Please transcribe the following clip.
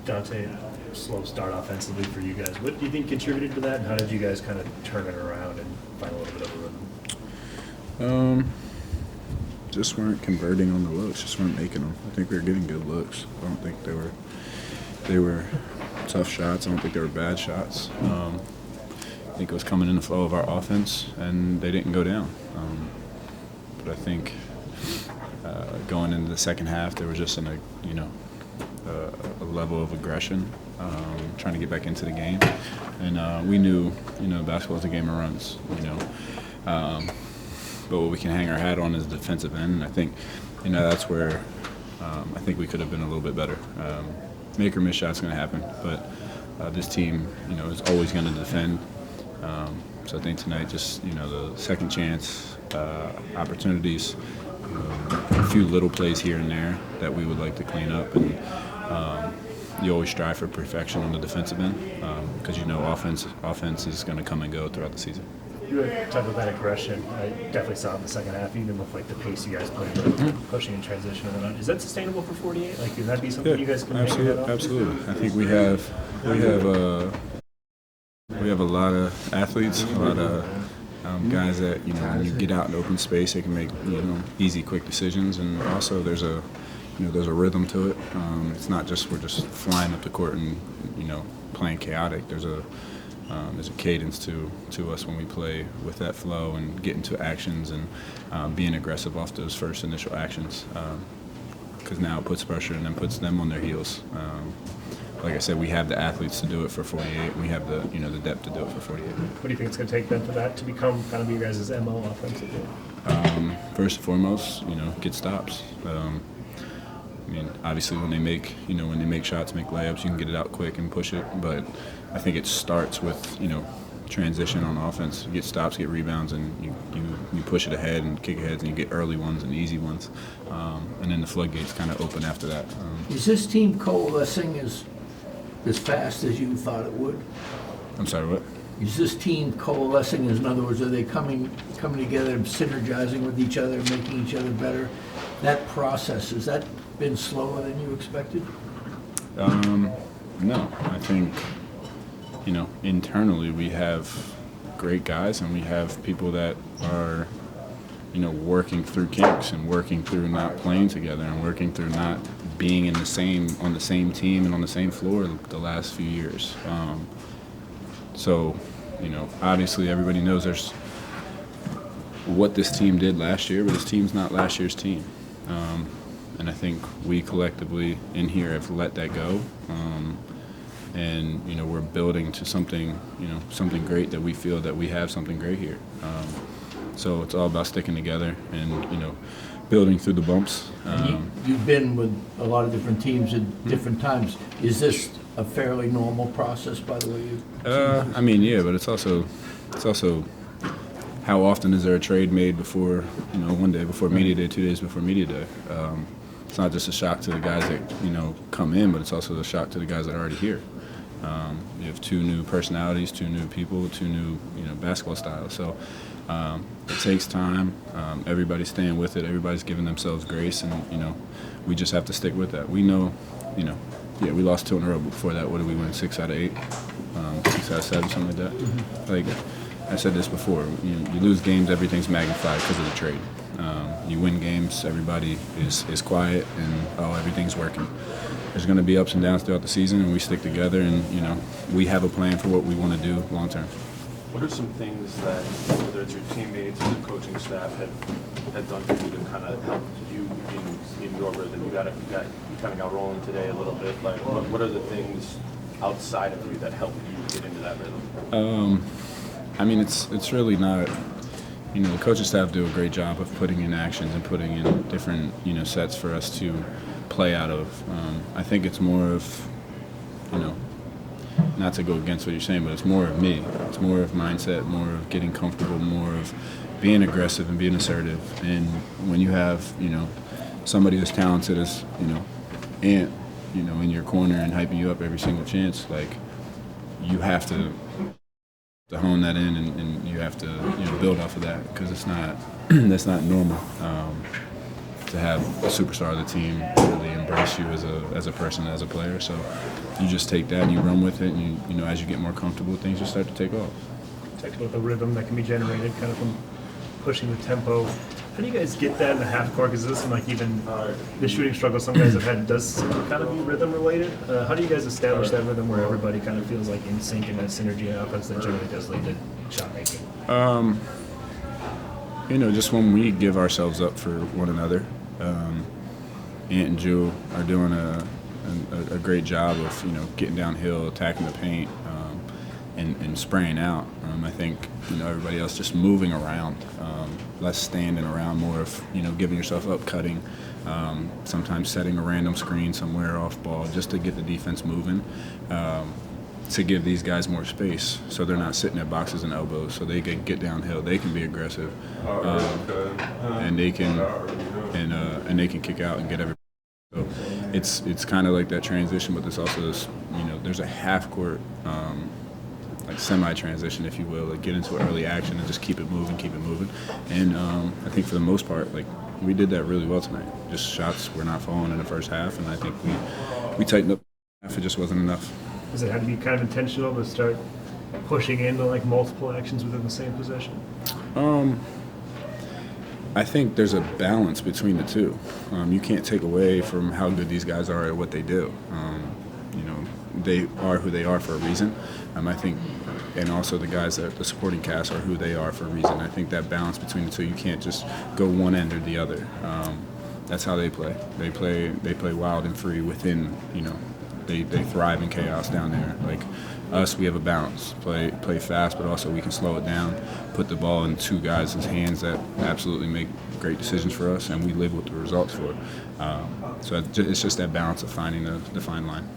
Donte, slow start offensively for you guys. What do you think contributed to that, and how did you guys kind of turn it around and find a little bit of a rhythm? Just weren't converting on the looks, just weren't making them. I think we were getting good looks. I don't think they were tough shots. I don't think they were bad shots. I think it was coming in the flow of our offense, and they didn't go down. But I think going into the second half, there was just a level of aggression, trying to get back into the game. And we knew, basketball is a game of runs, But what we can hang our hat on is the defensive end, and I think, that's where I think we could have been a little bit better. Make or miss shot's going to happen, but this team, is always going to defend. So I think tonight, just the second chance opportunities, a few little plays here and there that we would like to clean up, and you always strive for perfection on the defensive end because offense is going to come and go throughout the season. You were talking about that aggression. I definitely saw it in the second half, even with the pace you guys played, pushing in transition and whatnot. Is that sustainable for 48? Can that be something you guys can absolutely. I think we have a lot of athletes, a lot of guys that when you get out in open space, they can make easy, quick decisions, and also there's a rhythm to it. It's not just we're just flying up the court and playing chaotic. There's a cadence to us when we play with that flow and get into actions and being aggressive off those first initial actions, because now it puts pressure and then puts them on their heels. Like I said, we have the athletes to do it for 48. We have the the depth to do it for 48. What do you think it's going to take then for that to become kind of you guys' MO offensively? First and foremost, get stops. Obviously when they make shots, make layups, you can get it out quick and push it. But I think it starts with transition on offense. You get stops, get rebounds, and you push it ahead and kick ahead, and you get early ones and easy ones, and then the floodgates kind of open after that. Is this team coalescing as fast as you thought it would? I'm sorry, what? Is this team coalescing? In other words, are they coming together, synergizing with each other, making each other better? That process, has that been slower than you expected? No, I think internally we have great guys, and we have people that are working through kinks and working through not playing together and working through not being on the same team and on the same floor the last few years. So obviously everybody knows there's what this team did last year, but this team's not last year's team. And I think we collectively in here have let that go. And we're building to something great, that we feel that we have something great here. So it's all about sticking together and building through the bumps. You've been with a lot of different teams at different times. Is this a fairly normal process, by the way? Yeah, but it's also how often is there a trade made before one day before media day, 2 days before media day? It's not just a shock to the guys that come in, but it's also a shock to the guys that are already here. You have two new personalities, two new people, two new basketball styles. So it takes time. Everybody's staying with it. Everybody's giving themselves grace, and we just have to stick with that. We know, we lost 2 in a row. Before that, what did we win? 6 out of 8, 6 out of 7, something like that. Mm-hmm. Like I said this before, you lose games, everything's magnified because of the trade. You win games, everybody is quiet, and everything's working. There's going to be ups and downs throughout the season, and we stick together, and we have a plan for what we want to do long term. What are some things that, whether it's your teammates or the coaching staff, had done for you to kind of help you in your rhythm? You kind of got rolling today a little bit. Like, what are the things outside of you that help you get into that rhythm? It's really not. The coaching staff do a great job of putting in actions and putting in different sets for us to play out of. I think it's more of not to go against what you're saying, but it's more of me. It's more of mindset, more of getting comfortable, more of being aggressive and being assertive. And when you have somebody as talented as Ant in your corner and hyping you up every single chance, like you have to hone that in, and you have to build off of that, because it's not that's not normal. to have a superstar of the team really embrace you as a person, as a player. So you just take that and you run with it, and you know, as you get more comfortable, things just start to take off. Talked about the rhythm that can be generated kind of from pushing the tempo. How do you guys get that in the half court? Because this is like even the shooting struggle some guys have had does kind of be rhythm related. How do you guys establish that rhythm where everybody kind of feels like in sync and that synergy in offense that generally does lead to shot making? You know, just when we give ourselves up for one another. Ant and Jewel are doing a great job of, you know, getting downhill, attacking the paint, and spraying out. I think, you know, everybody else just moving around, less standing around, more of, you know, giving yourself up, cutting, sometimes setting a random screen somewhere off ball just to get the defense moving, to give these guys more space so they're not sitting at boxes and elbows, so they can get downhill, they can be aggressive, and they can kick out and get everybody. So it's kind of like that transition, but there's also this, you know, there's a half court like semi-transition, if you will, like get into early action and just keep it moving. And I think for the most part, like, we did that really well tonight. Just shots were not falling in the first half, and I think we tightened up. It just wasn't enough. Does it have to be kind of intentional to start pushing into like multiple actions within the same possession? I think there's a balance between the two. You can't take away from how good these guys are at what they do. You know, they are who they are for a reason. I think, and also the guys that the supporting cast are who they are for a reason. I think that balance between the two, you can't just go one end or the other. That's how they play. They play wild and free within, you know, they thrive in chaos down there. Like us, we have a balance. Play fast, but also we can slow it down, put the ball in two guys' hands that absolutely make great decisions for us, and we live with the results for it. So it's just that balance of finding the fine line.